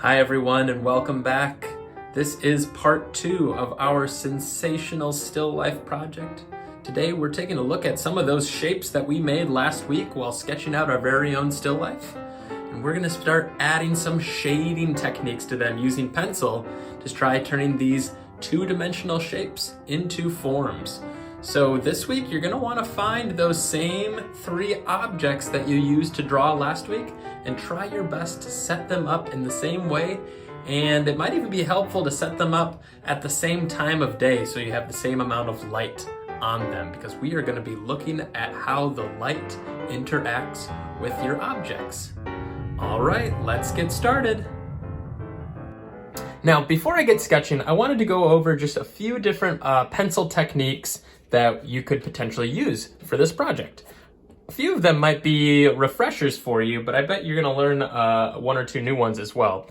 Hi everyone and welcome back. This is part 2 of our Sensational Still Life project. Today we're taking a look at some of those shapes that we made last week while sketching out our very own still life. And we're going to start adding some shading techniques to them using pencil to try turning these two-dimensional shapes into forms. So this week you're going to want to find those same 3 objects that you used to draw last week and try your best to set them up in the same way. And it might even be helpful to set them up at the same time of day so you have the same amount of light on them, because we are going to be looking at how the light interacts with your objects. All right, let's get started. Now, before I get sketching, I wanted to go over just a few different pencil techniques that you could potentially use for this project. A few of them might be refreshers for you, but I bet you're gonna learn 1 or 2 new ones as well.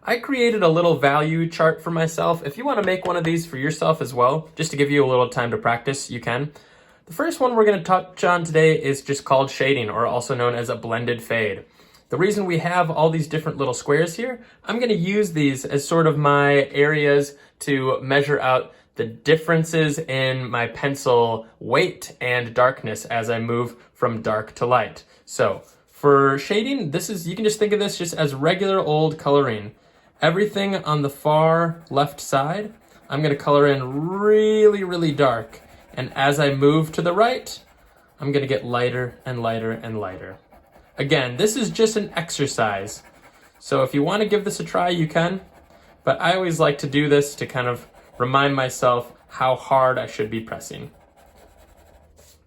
I created a little value chart for myself. If you wanna make one of these for yourself as well, just to give you a little time to practice, you can. The first one we're gonna touch on today is just called shading, or also known as a blended fade. The reason we have all these different little squares here, I'm gonna use these as sort of my areas to measure out the differences in my pencil weight and darkness as I move from dark to light. So for shading, you can just think of this just as regular old coloring. Everything on the far left side, I'm gonna color in really, really dark. And as I move to the right, I'm gonna get lighter and lighter and lighter. Again, this is just an exercise. So if you wanna give this a try, you can. But I always like to do this to kind of remind myself how hard I should be pressing.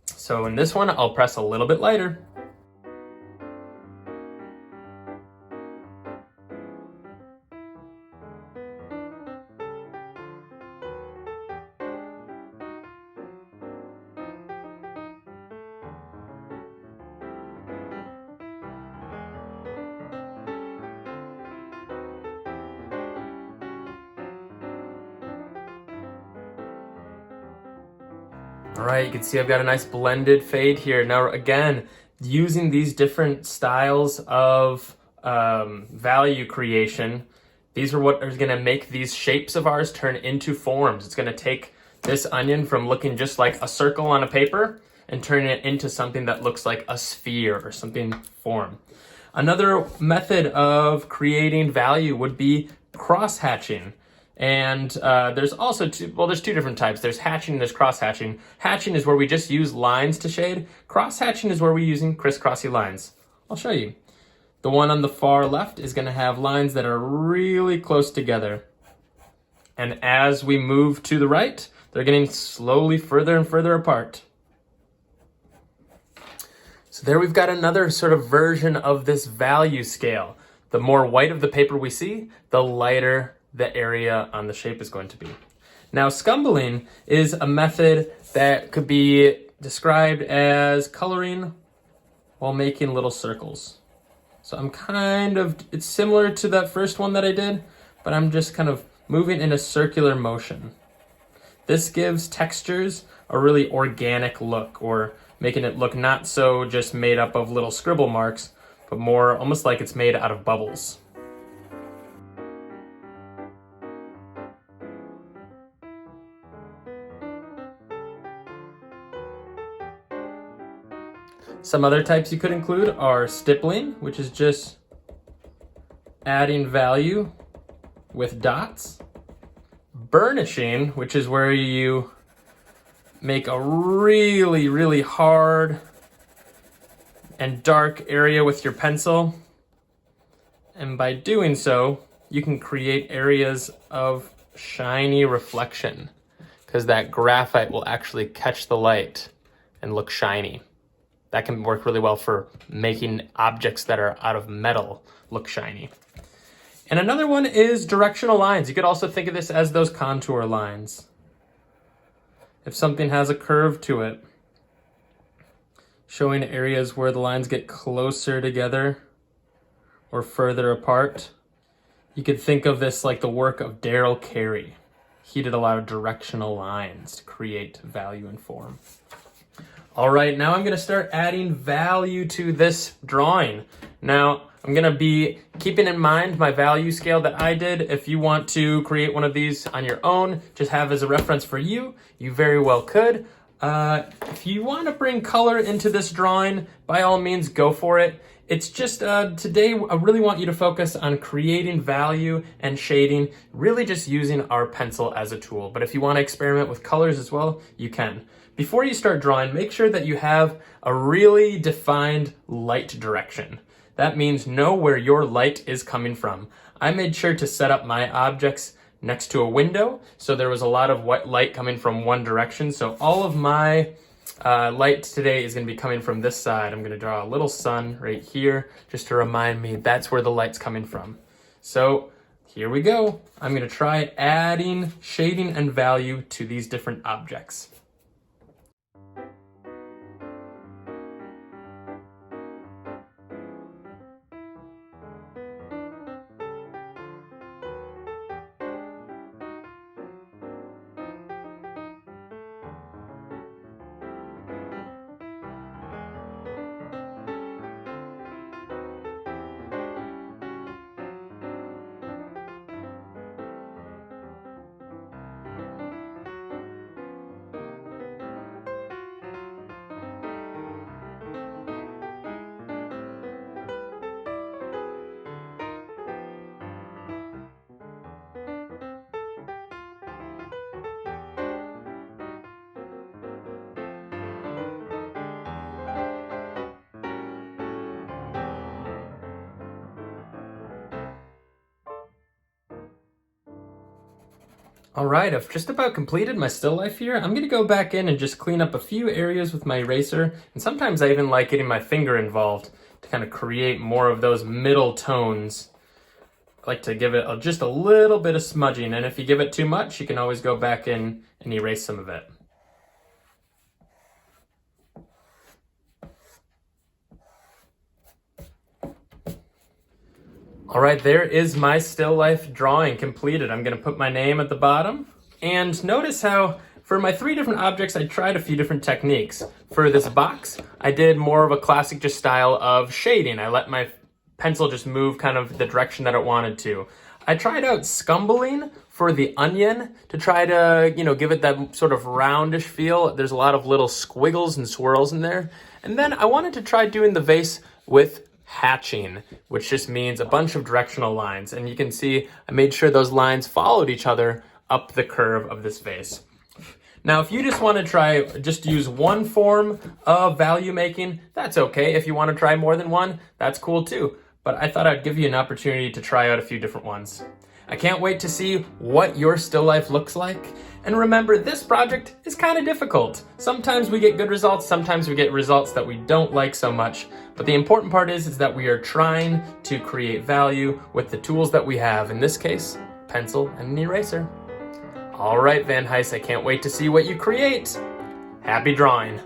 So in this one, I'll press a little bit lighter. All right, you can see I've got a nice blended fade here. Now, again, using these different styles of value creation, these are what are gonna make these shapes of ours turn into forms. It's gonna take this onion from looking just like a circle on a paper and turn it into something that looks like a sphere or something form. Another method of creating value would be cross-hatching. And there's also there's 2 different types. There's hatching and there's cross-hatching. Hatching is where we just use lines to shade. Cross-hatching is where we're using crisscrossy lines. I'll show you. The one on the far left is going to have lines that are really close together. And as we move to the right, they're getting slowly further and further apart. So there we've got another sort of version of this value scale. The more white of the paper we see, the lighter the area on the shape is going to be. Now, scumbling is a method that could be described as coloring while making little circles. So it's similar to that first one that I did, but I'm just kind of moving in a circular motion. This gives textures a really organic look, or making it look not so just made up of little scribble marks, but more almost like it's made out of bubbles. Some other types you could include are stippling, which is just adding value with dots. Burnishing, which is where you make a really, really hard and dark area with your pencil. And by doing so, you can create areas of shiny reflection, because that graphite will actually catch the light and look shiny. That can work really well for making objects that are out of metal look shiny. And another one is directional lines. You could also think of this as those contour lines. If something has a curve to it, showing areas where the lines get closer together or further apart. You could think of this like the work of Darrell Carey. He did a lot of directional lines to create value and form. All right, now I'm gonna start adding value to this drawing. Now, I'm gonna be keeping in mind my value scale that I did. If you want to create one of these on your own, just have as a reference for you, you very well could. If you want to bring color into this drawing, by all means, go for it. It's just today I really want you to focus on creating value and shading, really just using our pencil as a tool. But if you want to experiment with colors as well, you can. Before you start drawing, make sure that you have a really defined light direction. That means know where your light is coming from. I made sure to set up my objects next to a window, so there was a lot of white light coming from one direction. So all of my light today is going to be coming from this side. I'm going to draw a little sun right here just to remind me that's where the light's coming from. So here we go. I'm going to try adding shading and value to these different objects. All right, I've just about completed my still life here. I'm gonna go back in and just clean up a few areas with my eraser. And sometimes I even like getting my finger involved to kind of create more of those middle tones. I like to give it just a little bit of smudging. And if you give it too much, you can always go back in and erase some of it. All right, there is my still life drawing completed. I'm gonna put my name at the bottom. And notice how for my 3 different objects, I tried a few different techniques. For this box, I did more of a classic just style of shading. I let my pencil just move kind of the direction that it wanted to. I tried out scumbling for the onion to try to, give it that sort of roundish feel. There's a lot of little squiggles and swirls in there. And then I wanted to try doing the vase with hatching, which just means a bunch of directional lines. And you can see I made sure those lines followed each other up the curve of this vase. Now, if you just want to try, just use one form of value making, that's okay. If you want to try more than one, that's cool too. But I thought I'd give you an opportunity to try out a few different ones. I can't wait to see what your still life looks like. And remember, this project is kind of difficult. Sometimes we get good results, sometimes we get results that we don't like so much. But the important part is that we are trying to create value with the tools that we have. In this case, pencil and an eraser. All right, Van Heist, I can't wait to see what you create. Happy drawing.